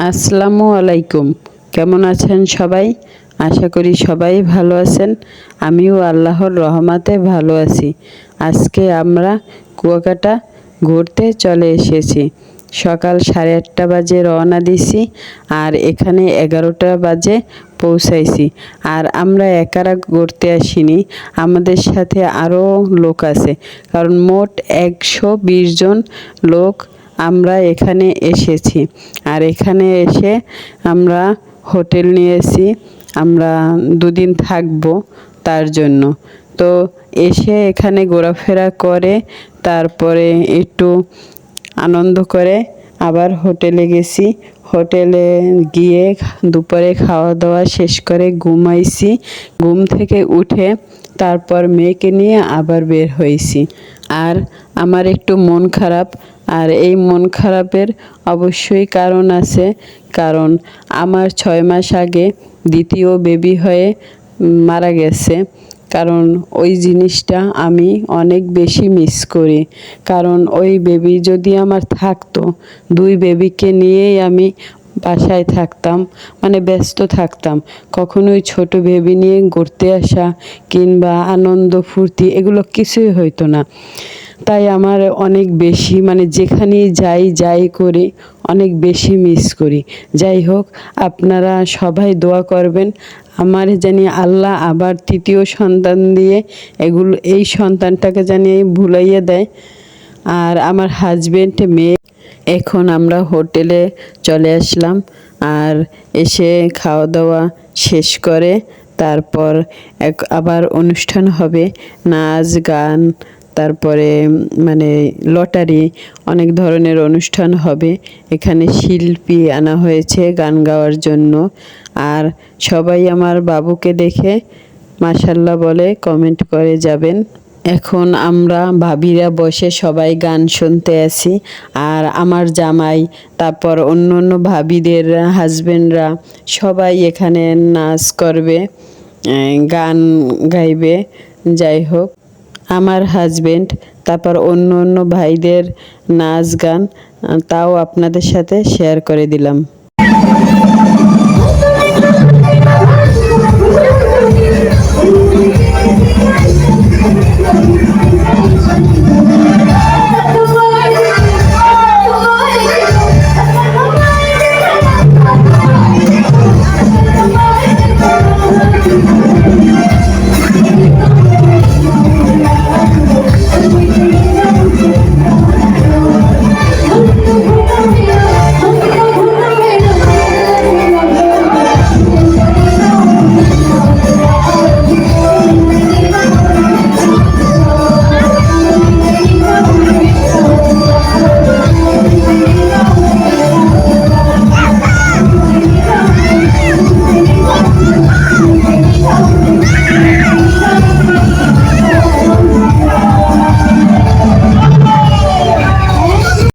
আসসালামু আলাইকুম। কেমন আছেন সবাই? আশা করি সবাই ভালো আছেন। আমিও আল্লাহর রহমতে ভালো আছি। আজকে আমরা কুয়াকাটা ঘুরতে চলে এসেছি। সকাল 8:30 বাজে রওনা দিছি আর এখানে 11টা বাজে পৌঁছাইছি। আর আমরা একারা ঘুরতে আসিনি, আমাদের সাথে আরও লোক আছে। কারণ মোট 120 জন লোক আমরা এখানে এসেছি। আর এখানে এসে আমরা হোটেল নিয়েছি, আমরা দুদিন থাকবো তার জন্য। তো এসে এখানে ঘোরাফেরা করে তারপরে একটু আনন্দ করে আবার হোটেলে গেছি। হোটেলে গিয়ে দুপুরে খাওয়া দাওয়া শেষ করে ঘুমাইছি। ঘুম থেকে উঠে তারপর মেয়েকে নিয়ে আবার বের হয়েছি। আর আমার একটু মন খারাপ, আর এই মন খারাপের অবশ্যই কারণ আছে। কারণ আমার 6 মাস আগে দ্বিতীয় বেবি হয়ে মারা গেছে। কারণ ওই জিনিসটা আমি অনেক বেশি মিস করি। কারণ ওই বেবি যদি আমার থাকতো, 2 বেবিকে নিয়েই আমি বাসায় থাকতাম, মানে ব্যস্ত থাকতাম। কখনোই ছোট বেবি নিয়ে ঘুরতে আসা কিংবা আনন্দ ফুর্তি এগুলো কিছুই হইতো না। তাই আমার অনেক বেশি, মানে যেখানেই যাই করি অনেক বেশি মিস করি। যাই হোক, আপনারা সবাই দোয়া করবেন আমার জানি আল্লাহ আবার তৃতীয় সন্তান দিয়ে এই সন্তানটাকে জানি ভুলাইয়ে দেয়। আর আমার হাজবেন্ড, মেয়ে, এখন আমরা হোটেলে চলে আসলাম। আর এসে খাওয়া দাওয়া শেষ করে তারপর আবার অনুষ্ঠান হবে, নাচ গান, তারপরে মানে লটারি, অনেক ধরনের অনুষ্ঠান হবে। এখানে শিল্পী আনা হয়েছে গান গাওয়ার জন্য। আর সবাই আমার বাবুকে দেখে মাশাল্লাহ বলে কমেন্ট করে যাবেন। এখন আমরা ভাবিরা বসে সবাই গান শুনতে আছি। আর আমার জামাই, তারপর অন্য অন্য ভাবিদের হাজবেন্ডরা সবাই এখানে নাচ করবে, গান গাইবে। যাই হোক, আমার হাজবেন্ড তারপর অন্য অন্য ভাইদের নাচ গান তাও আপনাদের সাথে শেয়ার করে দিলাম।